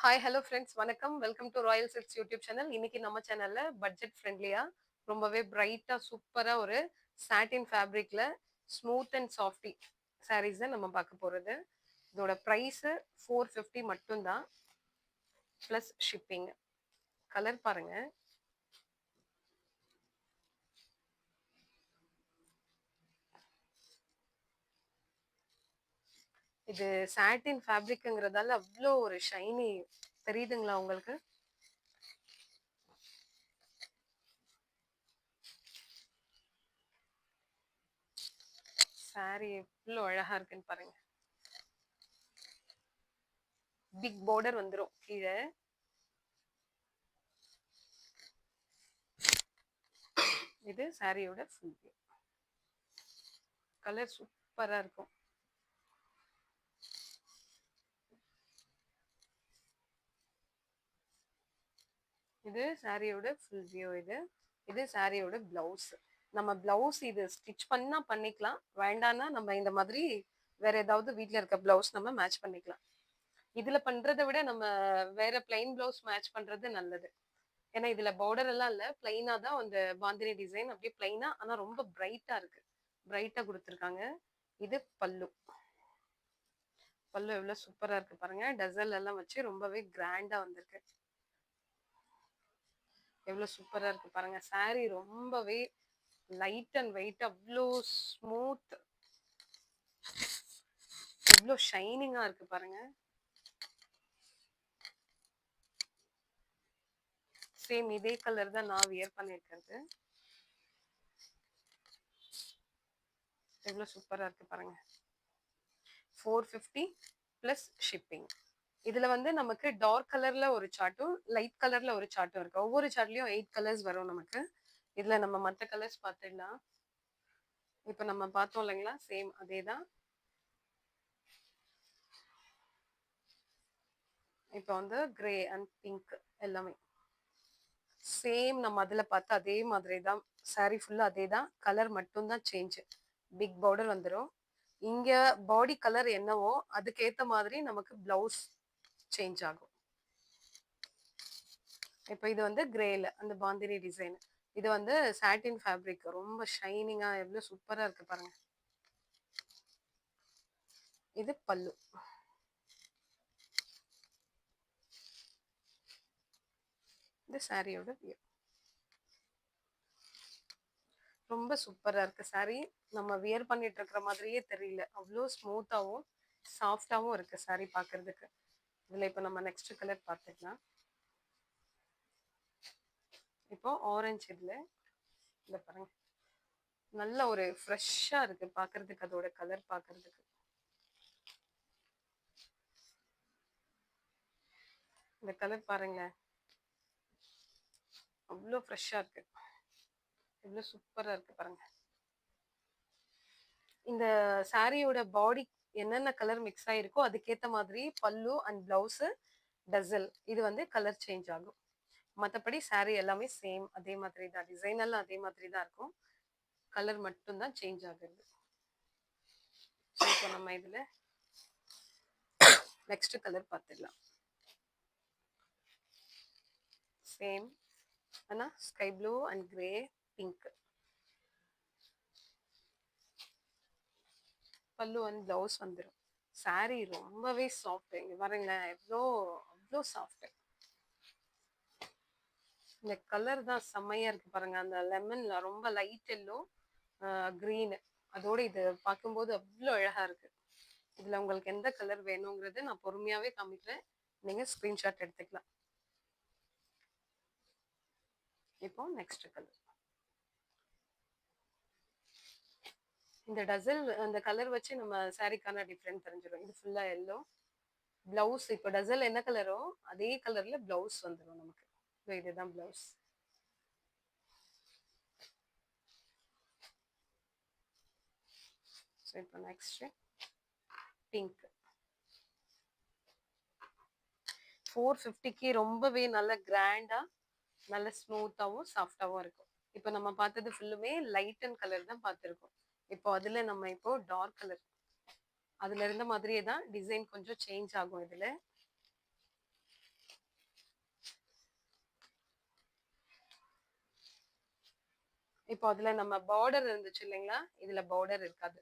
Hi hello friends வணக்கம். Welcome to Royal silks YouTube channel. இன்னைக்கு நம்ம சேனல்ல பட்ஜெட் ஃப்ரெண்ட்லியா ரொம்பவே பிரைட்டா சூப்பரா ஒரு சாட்டின் ஃபேப்ரிக்ல ஸ்மூத் அண்ட் சாஃப்டி சாரீஸ் தான் நம்ம பார்க்க போறது. இதோட பிரைஸ் 450 மட்டும் தான் பிளஸ் ஷிப்பிங். கலர் பாருங்க. இது சாட்டின் ஃபேப்ரிக்ங்கிறதால அவ்வளோ ஒரு ஷைனி தெரியுதுங்களா உங்களுக்கு? சாரி எவ்வளோ அழகா இருக்குன்னு பாருங்க. பிக் பார்டர் வந்துரும் கீழே. இது சாரியோட ஃபுல் வியூ. கலர் சூப்பரா இருக்கும். இது சாரியோட ஃபுல் வியூ. இது சாரியோட பிளவுஸ். நம்ம பிளவுஸ் இது ஸ்டிச் பண்ணா பண்ணிக்கலாம், வேண்டாம்னா நம்ம இந்த மாதிரி வேற ஏதாவது வீட்ல இருக்க பிளவுஸ் நம்ம மேட்ச் பண்ணிக்கலாம். இதுல பண்றதை விட நம்ம வேற பிளைன் பிளவுஸ் மேட்ச் பண்றது நல்லது. ஏன்னா இதுல பார்டர் எல்லாம் இல்ல, பிளைனா தான் அந்த பாந்தினி டிசைன் அப்படியே பிளைனா, ஆனா ரொம்ப பிரைட்டா இருக்கு. பிரைட்டா கொடுத்துருக்காங்க. இது பல்லு. பல்லு எவ்வளவு சூப்பரா இருக்கு பாருங்க. டசல் எல்லாம் வச்சு ரொம்பவே கிராண்டா வந்திருக்கு. எவ்வளவு சூப்பரா இருக்கு பாருங்க. சாரி ரொம்பவே லைட் அண்ட் வெயிட், அவ்வளோ ஸ்மூத், எவ்வளோ ஷைனிங்கா இருக்கு பாருங்க. சேம் இதே கலர் தான் நான் வியர் பண்ணிருக்கிறது. எவ்வளோ சூப்பரா இருக்கு பாருங்க. 450 பிளஸ் ஷிப்பிங். இதுல வந்து நமக்கு டார்க் கலர்ல ஒரு சார்ட்டும் லைட் கலர்ல ஒரு சார்ட்டும் இருக்கு. ஒவ்வொரு சார்ட்லயும் 8 கலர்ஸ் வரும் நமக்கு. இதுல நம்ம மற்ற கலர்ஸ் பார்த்துடலாம். இப்ப நம்ம பார்த்தோம் இல்லைங்களா, சேம் அதே தான். இப்போ வந்து கிரே அண்ட் பிங்க் எல்லாமே சேம். நம்ம அதுல பார்த்து அதே மாதிரி தான். சாரி ஃபுல்லா அதே தான், கலர் மட்டும் தான் சேஞ்ச். பிக் பார்டர் வந்துடும். இங்க பாடி கலர் என்னவோ அதுக்கேத்த மாதிரி நமக்கு பிளவுஸ் சேஞ்ச் ஆகும். இப்போ இது வந்து கிரேல அந்த பாந்தினி டிசைன். இது வந்து சாட்டின் ஃபேப்ரிக், ரொம்ப ஷைனிங்கா எவ்வளவு சூப்பரா இருக்கு பாருங்க. இது பல்லு. இது சாரியோட வியூ. ரொம்ப சூப்பரா இருக்கு சாரி. நம்ம வியர் பண்ணிட்டு இருக்கிற மாதிரியே தெரியல, அவ்வளோ ஸ்மூத்தாவும் சாஃப்டாவும் இருக்கு சாரி பார்க்கிறதுக்கு. இதுல இப்போ நம்ம நெக்ஸ்ட் கலர் பார்த்துக்கலாம். இப்போ ஆரஞ்சு. இதுல பாருங்க, நல்ல ஒரு ஃப்ரெஷ்ஷா இருக்கு பார்க்கிறதுக்கு. அதோட கலர் பார்க்கிறதுக்கு இந்த கலர் பாருங்களேன், அவ்வளோ ஃப்ரெஷ்ஷா இருக்கு. எவ்வளோ சூப்பரா இருக்கு பாருங்க. இந்த சாரியோட பாடி என்னென்ன கலர் மிக்ஸ் ஆயிருக்கோ அதுக்கேத்த மாதிரி பல்லு அண்ட் பிளவுஸ் டசல் இது வந்து கலர் சேஞ்ச் ஆகும். மற்றபடி சாரி எல்லாமே சேம் அதே மாதிரி தான், டிசைன் எல்லாம் அதே மாதிரி தான் இருக்கும். கலர் மட்டும் தான் சேஞ்ச் ஆகுது. இப்போ நம்ம இதுல நெக்ஸ்ட் கலர் பார்த்துடலாம். சேம் ஆனா sky blue and grey pink. பல்லு அண்ட் பிளவுஸ் வந்துடும். சாரி ரொம்பவே சாஃப்ட். இங்க பாருங்களேன், அவ்வளோ சாஃப்ட். இந்த கலர் தான் செம்மையா இருக்கு பாருங்க. அந்த லெமன்ல ரொம்ப லைட் எல்லோ, கிரீன், அதோட இது பார்க்கும்போது அவ்வளோ அழகா இருக்கு. இதுல உங்களுக்கு எந்த கலர் வேணுங்கிறது நான் பொறுமையாவே காமிக்கிறேன், நீங்க ஸ்கிரீன்ஷாட் எடுத்துக்கலாம். இப்போ நெக்ஸ்ட் கலர். இந்த டசல் அந்த கலர் வச்சு நம்ம சாரிக்கான டிஃப்ரெண்ட் தெரிஞ்சிடும். இது ஃபுல்லா எல்லோ. பிளவுஸ் இப்போ டசல் என்ன கலரோ அதே கலர்ல பிளவுஸ் வந்துடும் நமக்கு. இதுதான் பிளவுஸ். ஸோ இப்போ நெக்ஸ்ட் பிங்க். 450க்கு ரொம்பவே நல்ல கிராண்டா, நல்ல ஸ்மூத்தாவும் சாஃப்டாவும் இருக்கும். இப்போ நம்ம பார்த்தது ஃபுல்லுமே லைட் அண்ட் கலர் தான் பார்த்துருக்கோம். இப்போ அதுல நம்ம இப்போ டார்க் கலர், அதுல இருந்த மாதிரியே தான் டிசைன் கொஞ்சம் சேஞ்ச் ஆகும் இதுல. இப்போ அதுல நம்ம பார்டர் இருந்துச்சு இல்லைங்களா? இதுல பார்டர் இருக்காது.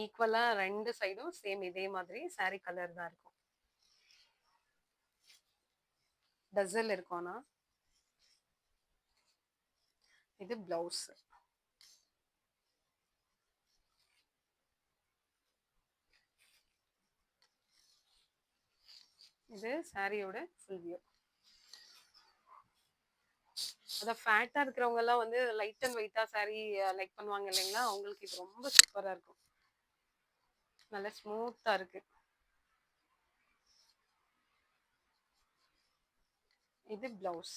ஈக்குவலா 2 சைடும் சேம் இதே மாதிரி சாரி கலர் தான் இருக்கும். டசல் இருக்கும் ஆனா. இது பிளவுஸ். இது சாரியோட ஃபுல் வியூ. அதான் ஃபேட்டா இருக்கிறவங்க எல்லாம் வந்து லைட் அண்ட் வெயிட்டா சாரி லைக் பண்ணுவாங்க இல்லைங்களா? அவங்களுக்கு இது ரொம்ப சூப்பரா இருக்கும். நல்லா ஸ்மூத்தா இருக்கு. இது பிளவுஸ்.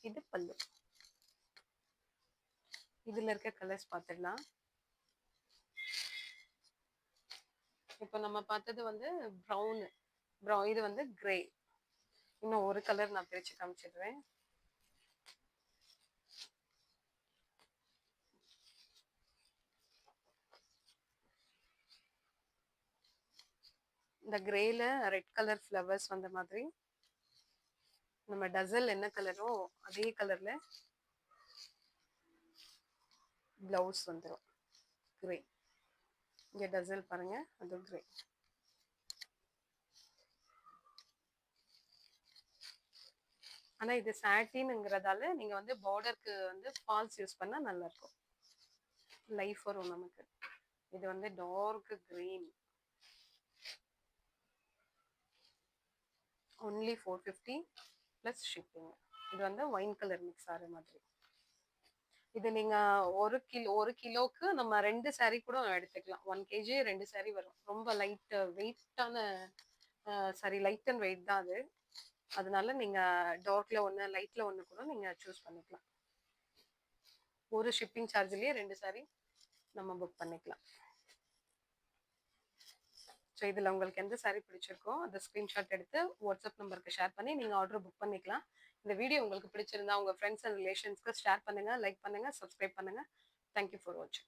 இது பல்லு. இதுல இருக்க கலர்ஸ் பார்த்துடலாம். இப்போ நம்ம பார்த்தது வந்து ப்ரௌன் இது வந்து கிரே. இன்னும் ஒரு கலர் நான் பிரிச்சு காமிச்சிடுறேன். இந்த கிரேல ரெட் கலர் ஃப்ளவர்ஸ் வந்த மாதிரி நம்ம டசல் என்ன கலரோ அதே கலர்ல பிளவுஸ் வந்துடும். கிரே. இங்க டசல் பாருங்க, அது கிரே. ஆனா இது சாட்டின்ங்கிறதால நீங்க வந்து பார்டருக்கு வந்து ஃபால்ஸ் யூஸ் பண்ணா நல்லா இருக்கும். லைஃப் வரும் நமக்கு. இது வந்து dark green. Only 450 plus shipping. இது வந்து ஒயின் கலர் மிக்ஸ் ஆகிற மாதிரி. இது நீங்க ஒரு கிலோக்கு நம்ம 2 சாரி கூட எடுத்துக்கலாம். 1 கேஜி 2 சாரி வரும். ரொம்ப வெயிட்டான சாரி, லைட் அண்ட் வெயிட் தான் அது. அதனால நீங்க டார்க்ல ஒன்று லைட்ல ஒன்று கூட நீங்க சூஸ் பண்ணிக்கலாம். ஒரு ஷிப்பிங் சார்ஜ்லயே 2 சாரி நம்ம புக் பண்ணிக்கலாம். ஸோ இதில் உங்களுக்கு எந்த சாரி பிடிச்சிருக்கோ அதை ஸ்க்ரீன்ஷாட் எடுத்து வாட்ஸ்அப் நம்பருக்கு ஷேர் பண்ணி நீங்கள் ஆர்டர் புக் பண்ணிக்கலாம். இந்த வீடியோ உங்களுக்கு பிடிச்சிருந்தா உங்கள் ஃப்ரெண்ட்ஸ் அண்ட் ரிலேஷன்ஸ்க்கு ஷேர் பண்ணுங்கள், லைக் பண்ணுங்கள், சப்ஸ்கிரைப் பண்ணுங்கள். தேங்க்யூ ஃபார் வாட்சிங்.